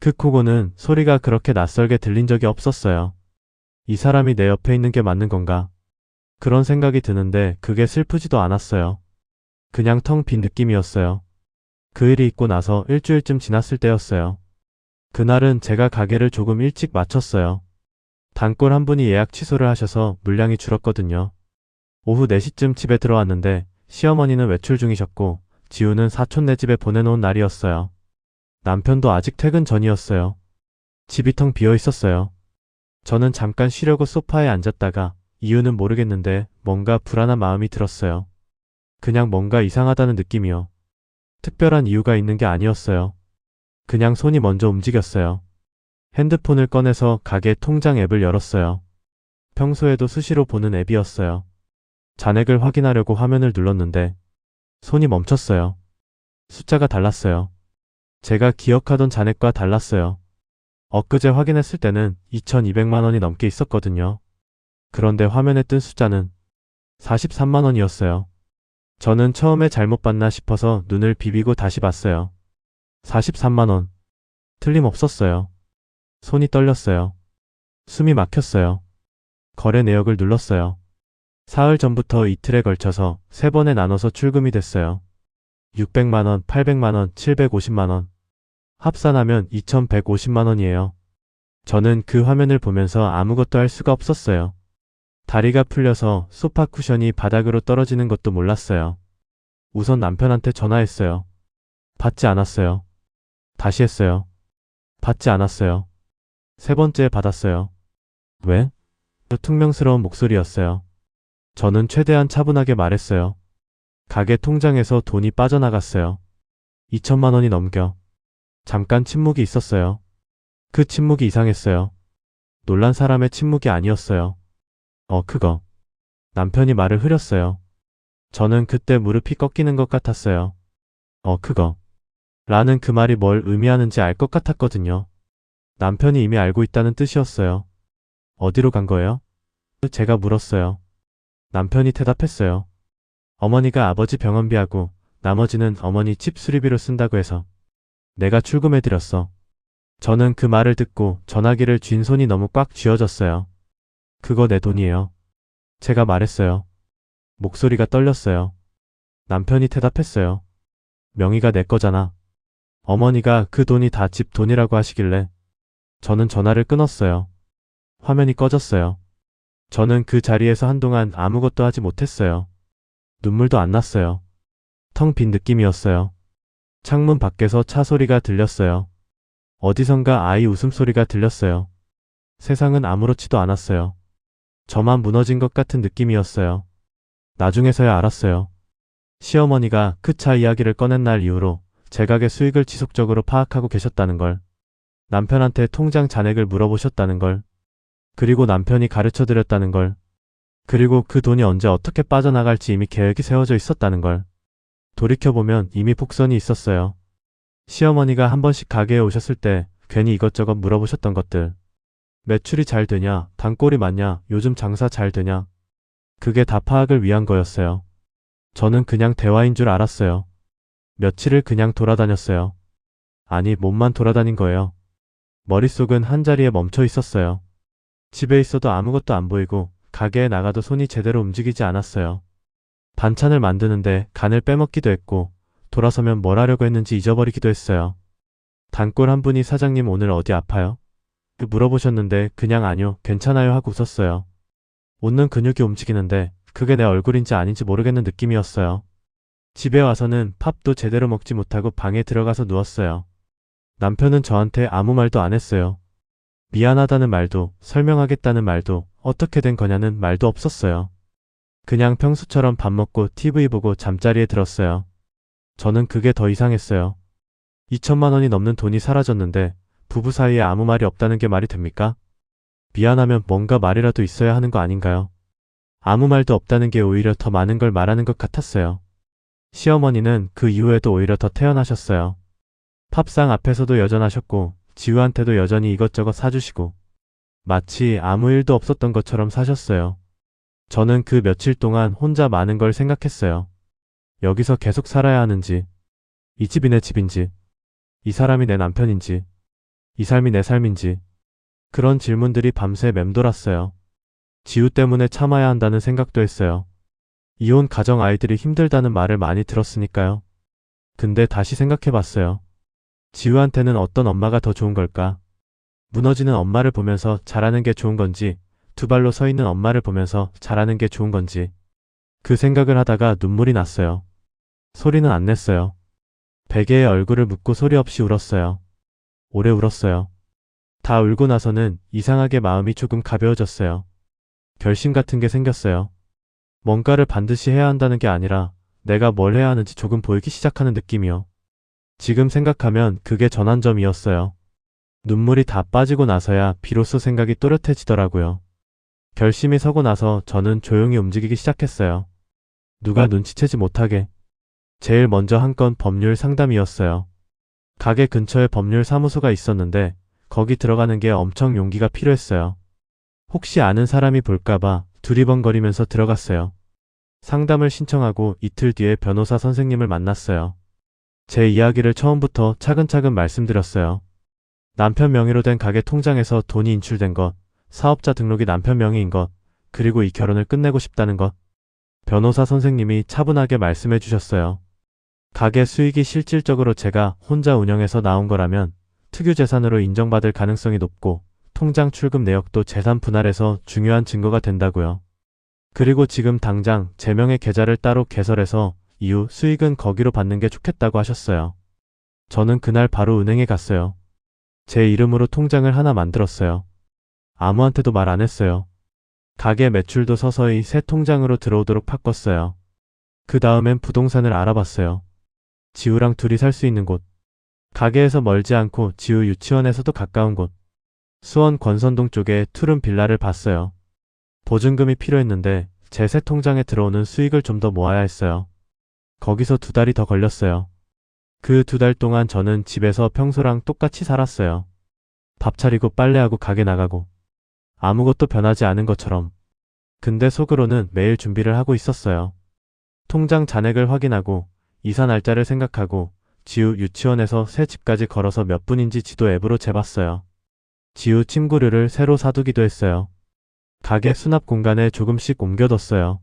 그 코고는 소리가 그렇게 낯설게 들린 적이 없었어요. 이 사람이 내 옆에 있는 게 맞는 건가? 그런 생각이 드는데 그게 슬프지도 않았어요. 그냥 텅 빈 느낌이었어요. 그 일이 있고 나서 일주일쯤 지났을 때였어요. 그날은 제가 가게를 조금 일찍 마쳤어요. 단골 한 분이 예약 취소를 하셔서 물량이 줄었거든요. 오후 4시쯤 집에 들어왔는데 시어머니는 외출 중이셨고 지우는 사촌네 집에 보내놓은 날이었어요. 남편도 아직 퇴근 전이었어요. 집이 텅 비어 있었어요. 저는 잠깐 쉬려고 소파에 앉았다가 이유는 모르겠는데 뭔가 불안한 마음이 들었어요. 그냥 뭔가 이상하다는 느낌이요. 특별한 이유가 있는 게 아니었어요. 그냥 손이 먼저 움직였어요. 핸드폰을 꺼내서 가게 통장 앱을 열었어요. 평소에도 수시로 보는 앱이었어요. 잔액을 확인하려고 화면을 눌렀는데 손이 멈췄어요. 숫자가 달랐어요. 제가 기억하던 잔액과 달랐어요. 엊그제 확인했을 때는 2,200만 원이 넘게 있었거든요. 그런데 화면에 뜬 숫자는 43만 원이었어요. 저는 처음에 잘못 봤나 싶어서 눈을 비비고 다시 봤어요. 43만 원. 틀림없었어요. 손이 떨렸어요. 숨이 막혔어요. 거래 내역을 눌렀어요. 사흘 전부터 이틀에 걸쳐서 3번에 나눠서 출금이 됐어요. 600만 원, 800만 원, 750만 원. 합산하면 2,150만 원이에요. 저는 그 화면을 보면서 아무것도 할 수가 없었어요. 다리가 풀려서 소파 쿠션이 바닥으로 떨어지는 것도 몰랐어요. 우선 남편한테 전화했어요. 받지 않았어요. 다시 했어요. 받지 않았어요. 3번째 받았어요. 왜? 퉁명스러운 목소리였어요. 저는 최대한 차분하게 말했어요. 가게 통장에서 돈이 빠져나갔어요. 2천만 원이 넘겨. 잠깐 침묵이 있었어요. 그 침묵이 이상했어요. 놀란 사람의 침묵이 아니었어요. 그거. 남편이 말을 흐렸어요. 저는 그때 무릎이 꺾이는 것 같았어요. 그거. 라는 그 말이 뭘 의미하는지 알 것 같았거든요. 남편이 이미 알고 있다는 뜻이었어요. 어디로 간 거예요? 제가 물었어요. 남편이 대답했어요. 어머니가 아버지 병원비하고 나머지는 어머니 집 수리비로 쓴다고 해서 내가 출금해드렸어. 저는 그 말을 듣고 전화기를 쥔 손이 너무 꽉 쥐어졌어요. 그거 내 돈이에요. 제가 말했어요. 목소리가 떨렸어요. 남편이 대답했어요. 명의가 내 거잖아. 어머니가 그 돈이 다 집 돈이라고 하시길래 저는 전화를 끊었어요. 화면이 꺼졌어요. 저는 그 자리에서 한동안 아무것도 하지 못했어요. 눈물도 안 났어요. 텅 빈 느낌이었어요. 창문 밖에서 차 소리가 들렸어요. 어디선가 아이 웃음소리가 들렸어요. 세상은 아무렇지도 않았어요. 저만 무너진 것 같은 느낌이었어요. 나중에서야 알았어요. 시어머니가 그 차 이야기를 꺼낸 날 이후로 제 가게 수익을 지속적으로 파악하고 계셨다는 걸, 남편한테 통장 잔액을 물어보셨다는 걸, 그리고 남편이 가르쳐드렸다는 걸, 그리고 그 돈이 언제 어떻게 빠져나갈지 이미 계획이 세워져 있었다는 걸. 돌이켜보면 이미 복선이 있었어요. 시어머니가 한 번씩 가게에 오셨을 때 괜히 이것저것 물어보셨던 것들. 매출이 잘 되냐, 단골이 많냐, 요즘 장사 잘 되냐. 그게 다 파악을 위한 거였어요. 저는 그냥 대화인 줄 알았어요. 며칠을 그냥 돌아다녔어요. 아니, 몸만 돌아다닌 거예요. 머릿속은 한자리에 멈춰 있었어요. 집에 있어도 아무것도 안 보이고 가게에 나가도 손이 제대로 움직이지 않았어요. 반찬을 만드는데 간을 빼먹기도 했고 돌아서면 뭘 하려고 했는지 잊어버리기도 했어요. 단골 한 분이 사장님 오늘 어디 아파요? 물어보셨는데 그냥 아니요, 괜찮아요 하고 웃었어요. 웃는 근육이 움직이는데 그게 내 얼굴인지 아닌지 모르겠는 느낌이었어요. 집에 와서는 밥도 제대로 먹지 못하고 방에 들어가서 누웠어요. 남편은 저한테 아무 말도 안 했어요. 미안하다는 말도, 설명하겠다는 말도, 어떻게 된 거냐는 말도 없었어요. 그냥 평소처럼 밥 먹고 TV 보고 잠자리에 들었어요. 저는 그게 더 이상했어요. 2천만 원이 넘는 돈이 사라졌는데 부부 사이에 아무 말이 없다는 게 말이 됩니까? 미안하면 뭔가 말이라도 있어야 하는 거 아닌가요? 아무 말도 없다는 게 오히려 더 많은 걸 말하는 것 같았어요. 시어머니는 그 이후에도 오히려 더 태어나셨어요. 팝상 앞에서도 여전하셨고 지우한테도 여전히 이것저것 사주시고 마치 아무 일도 없었던 것처럼 사셨어요. 저는 그 며칠 동안 혼자 많은 걸 생각했어요. 여기서 계속 살아야 하는지, 이 집이 내 집인지, 이 사람이 내 남편인지, 이 삶이 내 삶인지, 그런 질문들이 밤새 맴돌았어요. 지우 때문에 참아야 한다는 생각도 했어요. 이혼 가정 아이들이 힘들다는 말을 많이 들었으니까요. 근데 다시 생각해봤어요. 지우한테는 어떤 엄마가 더 좋은 걸까? 무너지는 엄마를 보면서 자라는 게 좋은 건지, 두 발로 서 있는 엄마를 보면서 자라는 게 좋은 건지. 그 생각을 하다가 눈물이 났어요. 소리는 안 냈어요. 베개에 얼굴을 묻고 소리 없이 울었어요. 오래 울었어요. 다 울고 나서는 이상하게 마음이 조금 가벼워졌어요. 결심 같은 게 생겼어요. 뭔가를 반드시 해야 한다는 게 아니라 내가 뭘 해야 하는지 조금 보이기 시작하는 느낌이요. 지금 생각하면 그게 전환점이었어요. 눈물이 다 빠지고 나서야 비로소 생각이 또렷해지더라고요. 결심이 서고 나서 저는 조용히 움직이기 시작했어요. 누가 눈치채지 못하게. 제일 먼저 한 건 법률 상담이었어요. 가게 근처에 법률 사무소가 있었는데 거기 들어가는 게 엄청 용기가 필요했어요. 혹시 아는 사람이 볼까봐 두리번거리면서 들어갔어요. 상담을 신청하고 이틀 뒤에 변호사 선생님을 만났어요. 제 이야기를 처음부터 차근차근 말씀드렸어요. 남편 명의로 된 가게 통장에서 돈이 인출된 것, 사업자 등록이 남편 명의인 것, 그리고 이 결혼을 끝내고 싶다는 것. 변호사 선생님이 차분하게 말씀해 주셨어요. 가게 수익이 실질적으로 제가 혼자 운영해서 나온 거라면 특유재산으로 인정받을 가능성이 높고 통장 출금 내역도 재산 분할에서 중요한 증거가 된다고요. 그리고 지금 당장 제 명의 계좌를 따로 개설해서 이후 수익은 거기로 받는 게 좋겠다고 하셨어요. 저는 그날 바로 은행에 갔어요. 제 이름으로 통장을 하나 만들었어요. 아무한테도 말 안 했어요. 가게 매출도 서서히 새 통장으로 들어오도록 바꿨어요. 그 다음엔 부동산을 알아봤어요. 지우랑 둘이 살 수 있는 곳. 가게에서 멀지 않고 지우 유치원에서도 가까운 곳. 수원 권선동 쪽에 투룸 빌라를 봤어요. 보증금이 필요했는데 제 새 통장에 들어오는 수익을 좀 더 모아야 했어요. 거기서 2달이 더 걸렸어요. 그 2달 동안 저는 집에서 평소랑 똑같이 살았어요. 밥 차리고 빨래하고 가게 나가고 아무것도 변하지 않은 것처럼. 근데 속으로는 매일 준비를 하고 있었어요. 통장 잔액을 확인하고 이사 날짜를 생각하고 지우 유치원에서 새 집까지 걸어서 몇 분인지 지도 앱으로 재봤어요. 지우 침구류를 새로 사두기도 했어요. 가게 수납 공간에 조금씩 옮겨뒀어요.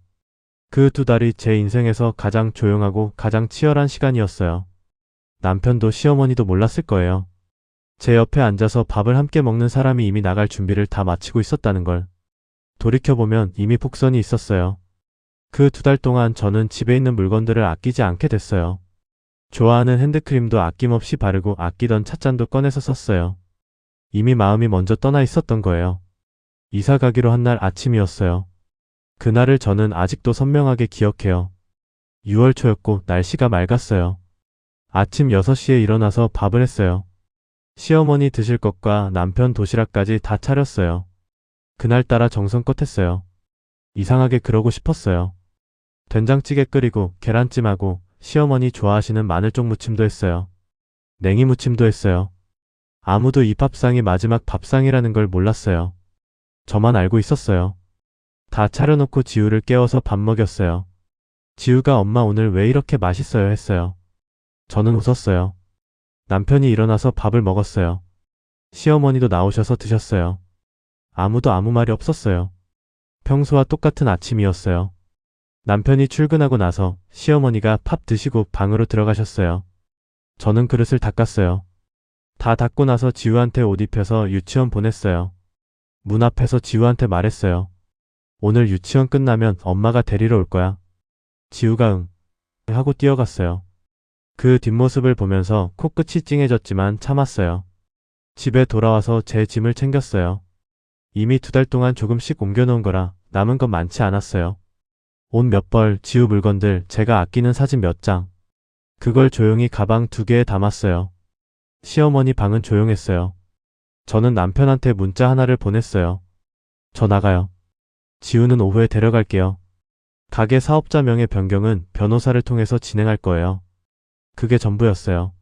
그 2달이 제 인생에서 가장 조용하고 가장 치열한 시간이었어요. 남편도 시어머니도 몰랐을 거예요. 제 옆에 앉아서 밥을 함께 먹는 사람이 이미 나갈 준비를 다 마치고 있었다는 걸. 돌이켜보면 이미 폭선이 있었어요. 그 2달 동안 저는 집에 있는 물건들을 아끼지 않게 됐어요. 좋아하는 핸드크림도 아낌없이 바르고 아끼던 찻잔도 꺼내서 썼어요. 이미 마음이 먼저 떠나 있었던 거예요. 이사 가기로 한 날 아침이었어요. 그날을 저는 아직도 선명하게 기억해요. 6월 초였고 날씨가 맑았어요. 아침 6시에 일어나서 밥을 했어요. 시어머니 드실 것과 남편 도시락까지 다 차렸어요. 그날따라 정성껏 했어요. 이상하게 그러고 싶었어요. 된장찌개 끓이고 계란찜하고 시어머니 좋아하시는 마늘쪽 무침도 했어요. 냉이 무침도 했어요. 아무도 이 밥상이 마지막 밥상이라는 걸 몰랐어요. 저만 알고 있었어요. 다 차려놓고 지우를 깨워서 밥 먹였어요. 지우가 엄마 오늘 왜 이렇게 맛있어요 했어요. 저는 웃었어요. 남편이 일어나서 밥을 먹었어요. 시어머니도 나오셔서 드셨어요. 아무도 아무 말이 없었어요. 평소와 똑같은 아침이었어요. 남편이 출근하고 나서 시어머니가 밥 드시고 방으로 들어가셨어요. 저는 그릇을 닦았어요. 다 닦고 나서 지우한테 옷 입혀서 유치원 보냈어요. 문 앞에서 지우한테 말했어요. 오늘 유치원 끝나면 엄마가 데리러 올 거야. 지우가 응 하고 뛰어갔어요. 그 뒷모습을 보면서 코끝이 찡해졌지만 참았어요. 집에 돌아와서 제 짐을 챙겼어요. 이미 2달 동안 조금씩 옮겨놓은 거라 남은 건 많지 않았어요. 옷 몇 벌, 지우 물건들, 제가 아끼는 사진 몇 장. 그걸 조용히 가방 2개에 담았어요. 시어머니 방은 조용했어요. 저는 남편한테 문자 하나를 보냈어요. 저 나가요. 지우는 오후에 데려갈게요. 가게 사업자 명의 변경은 변호사를 통해서 진행할 거예요. 그게 전부였어요.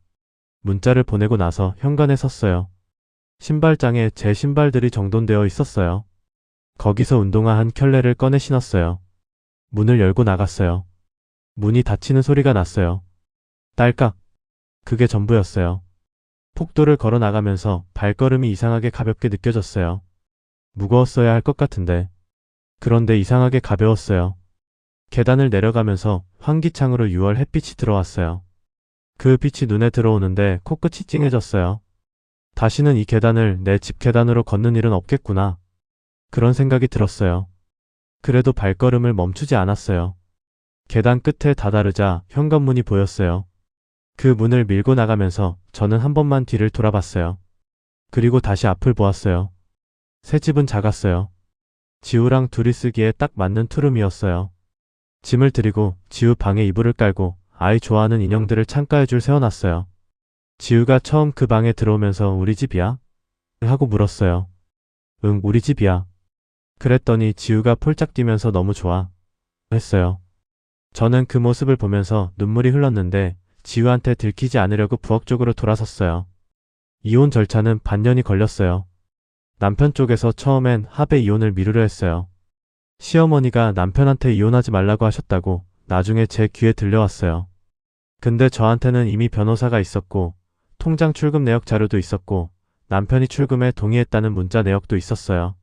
문자를 보내고 나서 현관에 섰어요. 신발장에 제 신발들이 정돈되어 있었어요. 거기서 운동화 한 켤레를 꺼내 신었어요. 문을 열고 나갔어요. 문이 닫히는 소리가 났어요. 딸깍. 그게 전부였어요. 폭도를 걸어 나가면서 발걸음이 이상하게 가볍게 느껴졌어요. 무거웠어야 할 것 같은데. 그런데 이상하게 가벼웠어요. 계단을 내려가면서 환기창으로 6월 햇빛이 들어왔어요. 그 빛이 눈에 들어오는데 코끝이 찡해졌어요. 다시는 이 계단을 내 집 계단으로 걷는 일은 없겠구나. 그런 생각이 들었어요. 그래도 발걸음을 멈추지 않았어요. 계단 끝에 다다르자 현관문이 보였어요. 그 문을 밀고 나가면서 저는 한 번만 뒤를 돌아봤어요. 그리고 다시 앞을 보았어요. 새 집은 작았어요. 지우랑 둘이 쓰기에 딱 맞는 투룸이었어요. 짐을 들이고 지우 방에 이불을 깔고 아이 좋아하는 인형들을 창가에 줄 세워놨어요. 지우가 처음 그 방에 들어오면서 우리 집이야? 하고 물었어요. 응, 우리 집이야. 그랬더니 지우가 폴짝 뛰면서 너무 좋아. 했어요. 저는 그 모습을 보면서 눈물이 흘렀는데 지우한테 들키지 않으려고 부엌 쪽으로 돌아섰어요. 이혼 절차는 반년이 걸렸어요. 남편 쪽에서 처음엔 합의 이혼을 미루려 했어요. 시어머니가 남편한테 이혼하지 말라고 하셨다고 나중에 제 귀에 들려왔어요. 근데 저한테는 이미 변호사가 있었고 통장 출금 내역 자료도 있었고 남편이 출금에 동의했다는 문자 내역도 있었어요.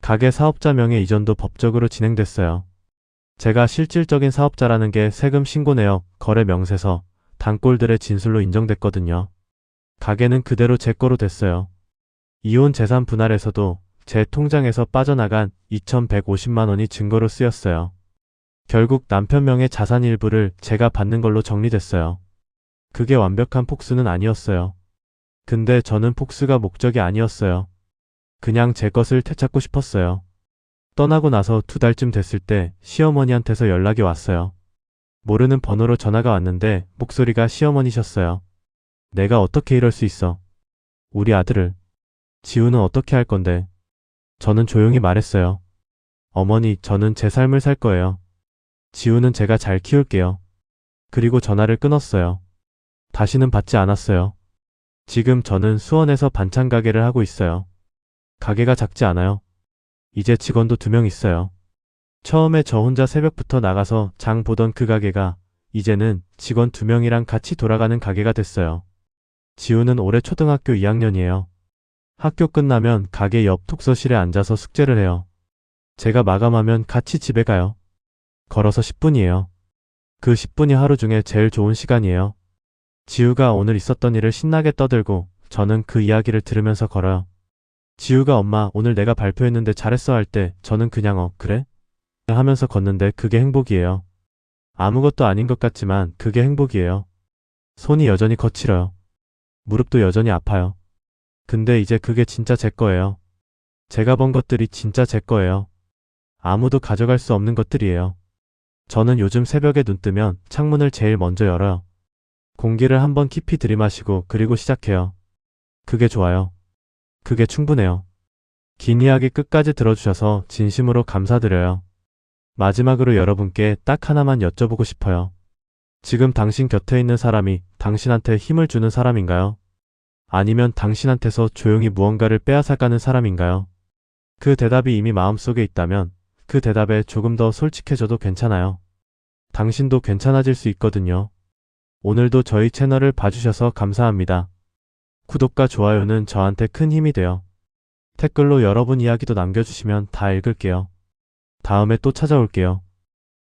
가게 사업자 명의 이전도 법적으로 진행됐어요. 제가 실질적인 사업자라는 게 세금 신고 내역, 거래 명세서, 단골들의 진술로 인정됐거든요. 가게는 그대로 제 거로 됐어요. 이혼 재산 분할에서도 제 통장에서 빠져나간 2,150만 원이 증거로 쓰였어요. 결국 남편 명의 자산 일부를 제가 받는 걸로 정리됐어요. 그게 완벽한 폭수는 아니었어요. 근데 저는 폭수가 목적이 아니었어요. 그냥 제 것을 되찾고 싶었어요. 떠나고 나서 2달쯤 됐을 때 시어머니한테서 연락이 왔어요. 모르는 번호로 전화가 왔는데 목소리가 시어머니셨어요. 내가 어떻게 이럴 수 있어? 우리 아들을. 지우는 어떻게 할 건데? 저는 조용히 말했어요. 어머니, 저는 제 삶을 살 거예요. 지우는 제가 잘 키울게요. 그리고 전화를 끊었어요. 다시는 받지 않았어요. 지금 저는 수원에서 반찬 가게를 하고 있어요. 가게가 작지 않아요. 이제 직원도 2명 있어요. 처음에 저 혼자 새벽부터 나가서 장 보던 그 가게가 이제는 직원 2명이랑 같이 돌아가는 가게가 됐어요. 지우는 올해 초등학교 2학년이에요. 학교 끝나면 가게 옆 독서실에 앉아서 숙제를 해요. 제가 마감하면 같이 집에 가요. 걸어서 10분이에요. 그 10분이 하루 중에 제일 좋은 시간이에요. 지우가 오늘 있었던 일을 신나게 떠들고 저는 그 이야기를 들으면서 걸어요. 지우가 엄마 오늘 내가 발표했는데 잘했어 할 때 저는 그냥 그래? 하면서 걷는데 그게 행복이에요. 아무것도 아닌 것 같지만 그게 행복이에요. 손이 여전히 거칠어요. 무릎도 여전히 아파요. 근데 이제 그게 진짜 제 거예요. 제가 번 것들이 진짜 제 거예요. 아무도 가져갈 수 없는 것들이에요. 저는 요즘 새벽에 눈 뜨면 창문을 제일 먼저 열어요. 공기를 한번 깊이 들이마시고 그리고 시작해요. 그게 좋아요. 그게 충분해요. 긴 이야기 끝까지 들어주셔서 진심으로 감사드려요. 마지막으로 여러분께 딱 하나만 여쭤보고 싶어요. 지금 당신 곁에 있는 사람이 당신한테 힘을 주는 사람인가요? 아니면 당신한테서 조용히 무언가를 빼앗아가는 사람인가요? 그 대답이 이미 마음속에 있다면 그 대답에 조금 더 솔직해져도 괜찮아요. 당신도 괜찮아질 수 있거든요. 오늘도 저희 채널을 봐주셔서 감사합니다. 구독과 좋아요는 저한테 큰 힘이 돼요. 댓글로 여러분 이야기도 남겨주시면 다 읽을게요. 다음에 또 찾아올게요.